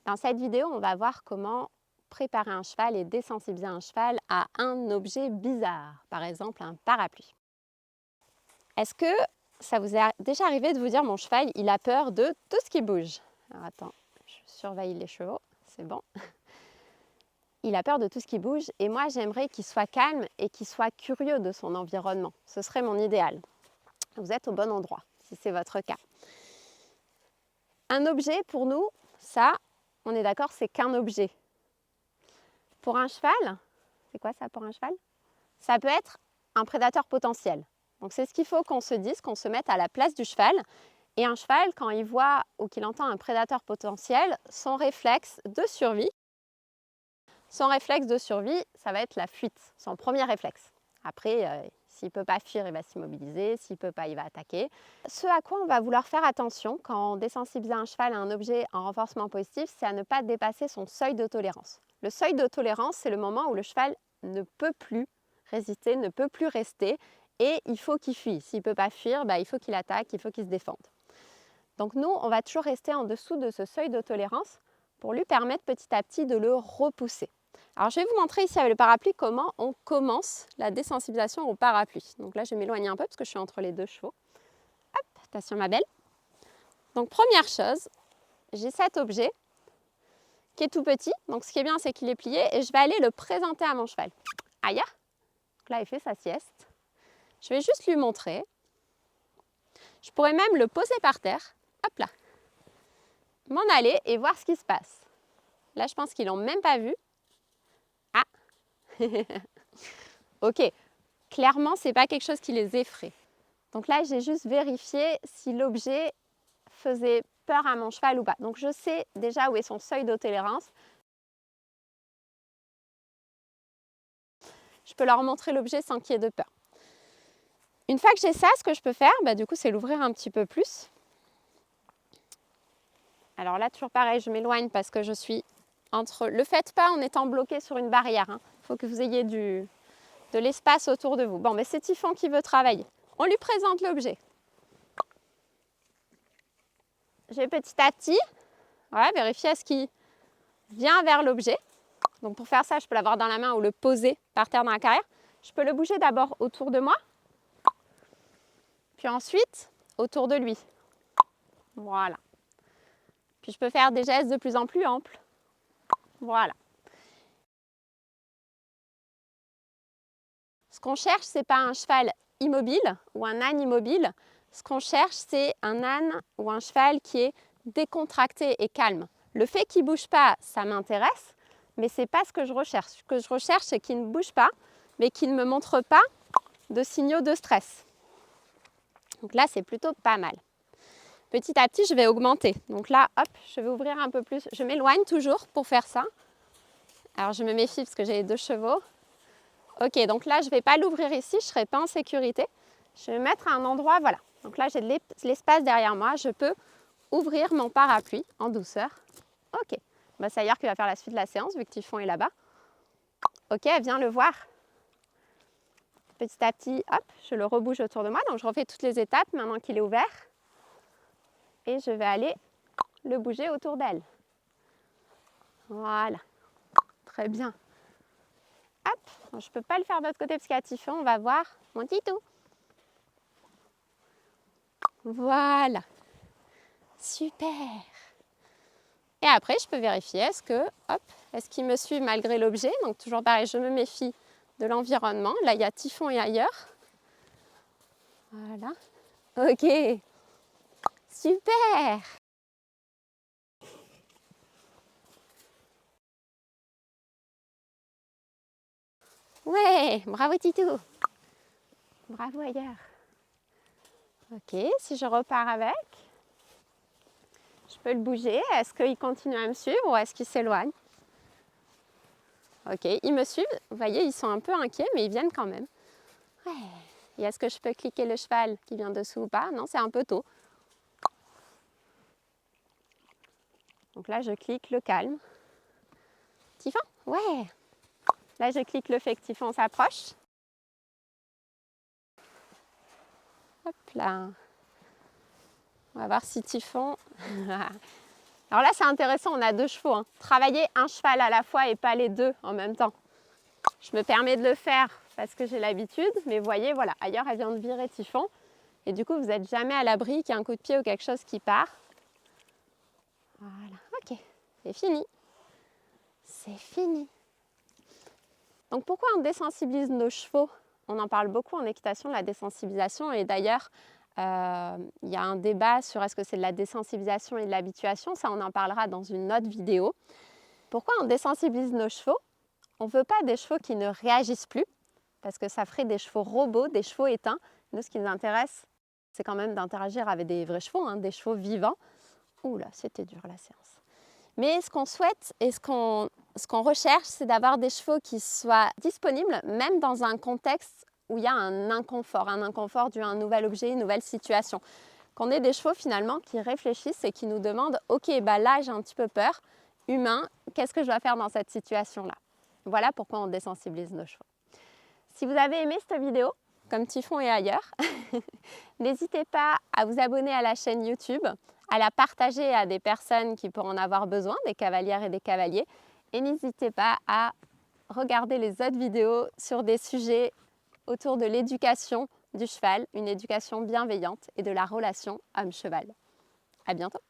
Dans cette vidéo, on va voir comment préparer un cheval et désensibiliser un cheval à un objet bizarre, par exemple un parapluie. Est-ce que ça vous est déjà arrivé de vous dire mon cheval, il a peur de tout ce qui bouge? Alors attends, je surveille les chevaux, c'est bon. Il a peur de tout ce qui bouge et moi j'aimerais qu'il soit calme et qu'il soit curieux de son environnement. Ce serait mon idéal. Vous êtes au bon endroit si c'est votre cas. Un objet pour nous, ça, on est d'accord, c'est qu'un objet. Pour un cheval, c'est quoi ça pour un cheval? Ça peut être un prédateur potentiel. Donc c'est ce qu'il faut qu'on se dise, qu'on se mette à la place du cheval. Et un cheval, quand il voit ou qu'il entend un prédateur potentiel, son réflexe de survie, ça va être la fuite, son premier réflexe. Après, s'il ne peut pas fuir, il va s'immobiliser, s'il ne peut pas, il va attaquer. Ce à quoi on va vouloir faire attention quand on désensibilise un cheval à un objet en renforcement positif, c'est à ne pas dépasser son seuil de tolérance. Le seuil de tolérance, c'est le moment où le cheval ne peut plus résister, ne peut plus rester et il faut qu'il fuit. S'il ne peut pas fuir, il faut qu'il attaque, il faut qu'il se défende. Donc nous, on va toujours rester en dessous de ce seuil de tolérance pour lui permettre petit à petit de le repousser. Alors je vais vous montrer ici avec le parapluie comment on commence la désensibilisation au parapluie. Donc là, je vais m'éloigner un peu parce que je suis entre les deux chevaux. Hop, attention ma belle. Donc première chose, j'ai cet objet qui est tout petit. Donc ce qui est bien, c'est qu'il est plié et je vais aller le présenter à mon cheval. Aïe! Donc là, il fait sa sieste. Je vais juste lui montrer. Je pourrais même le poser par terre. Hop là. M'en aller et voir ce qui se passe. Là, je pense qu'ils l'ont même pas vu. Ah! Ok. Clairement, ce n'est pas quelque chose qui les effraie. Donc là, j'ai juste vérifié si l'objet faisait peur à mon cheval ou pas. Donc je sais déjà où est son seuil de tolérance. Je peux leur montrer l'objet sans qu'il y ait de peur. Une fois que j'ai ça, ce que je peux faire, du coup, c'est l'ouvrir un petit peu plus. Alors là, toujours pareil, je m'éloigne parce que je suis entre... Le faites pas en étant bloqué sur une barrière. Il faut que vous ayez de l'espace autour de vous. Bon, mais c'est Typhon qui veut travailler. On lui présente l'objet. Je vais petit à petit vérifier est-ce qu'il vient vers l'objet. Donc pour faire ça, je peux l'avoir dans la main ou le poser par terre dans la carrière. Je peux le bouger d'abord autour de moi, puis ensuite autour de lui. Voilà. Puis je peux faire des gestes de plus en plus amples. Voilà. Ce qu'on cherche, ce n'est pas un cheval immobile ou un âne immobile. Ce qu'on cherche, c'est un âne ou un cheval qui est décontracté et calme. Le fait qu'il ne bouge pas, ça m'intéresse, mais ce n'est pas ce que je recherche. Ce que je recherche, c'est qu'il ne bouge pas, mais qu'il ne me montre pas de signaux de stress. Donc là, c'est plutôt pas mal. Petit à petit, je vais augmenter. Donc là, hop, je vais ouvrir un peu plus. Je m'éloigne toujours pour faire ça. Alors, je me méfie parce que j'ai les deux chevaux. Ok, donc là, je ne vais pas l'ouvrir ici, je ne serai pas en sécurité. Je vais me mettre à un endroit, voilà. Donc là, j'ai de l'espace derrière moi. Je peux ouvrir mon parapluie en douceur. Ok, c'est ailleurs qu'il va faire la suite de la séance, vu que Typhon est là-bas. Ok, elle vient le voir. Petit à petit, hop, je le rebouge autour de moi. Donc, je refais toutes les étapes maintenant qu'il est ouvert. Et je vais aller le bouger autour d'elle. Voilà, très bien. Hop, je ne peux pas le faire de l'autre côté parce qu'il y a Typhon, on va voir mon titou. Voilà, super. Et après, je peux vérifier est-ce qu'il me suit malgré l'objet. Donc toujours pareil, je me méfie de l'environnement. Là, il y a Typhon et ailleurs. Voilà, ok, super. Ouais, bravo Titou. Bravo ailleurs. Ok, si je repars avec, je peux le bouger. Est-ce qu'il continue à me suivre ou est-ce qu'il s'éloigne? Ok, ils me suivent. Vous voyez, ils sont un peu inquiets, mais ils viennent quand même. Ouais. Et est-ce que je peux cliquer le cheval qui vient dessous ou pas? Non, c'est un peu tôt. Donc là, je clique le calme. Typhon? Ouais. Là, je clique le fait que Typhon s'approche. Hop là. On va voir si Typhon... Alors là, c'est intéressant, on a 2 chevaux, hein. Travailler un cheval à la fois et pas les 2 en même temps. Je me permets de le faire parce que j'ai l'habitude, mais vous voyez, voilà, ailleurs, elle vient de virer Typhon. Et du coup, vous n'êtes jamais à l'abri qu'il y ait un coup de pied ou quelque chose qui part. Voilà, ok, c'est fini. C'est fini. Donc pourquoi on désensibilise nos chevaux? On en parle beaucoup en équitation, la désensibilisation. Et d'ailleurs, il y a un débat sur est-ce que c'est de la désensibilisation et de l'habituation. Ça, on en parlera dans une autre vidéo. Pourquoi on désensibilise nos chevaux? On ne veut pas des chevaux qui ne réagissent plus, parce que ça ferait des chevaux robots, des chevaux éteints. Nous, ce qui nous intéresse, c'est quand même d'interagir avec des vrais chevaux, hein, des chevaux vivants. Ouh là, c'était dur la séance. Mais ce qu'on souhaite et ce qu'on recherche, c'est d'avoir des chevaux qui soient disponibles, même dans un contexte où il y a un inconfort dû à un nouvel objet, une nouvelle situation. Qu'on ait des chevaux finalement qui réfléchissent et qui nous demandent « Ok, bah là j'ai un petit peu peur, humain, qu'est-ce que je dois faire dans cette situation-là ?» Voilà pourquoi on désensibilise nos chevaux. Si vous avez aimé cette vidéo, comme Typhon et ailleurs, n'hésitez pas à vous abonner à la chaîne YouTube, à la partager à des personnes qui pourront en avoir besoin, des cavalières et des cavaliers. Et n'hésitez pas à regarder les autres vidéos sur des sujets autour de l'éducation du cheval, une éducation bienveillante et de la relation homme-cheval. À bientôt!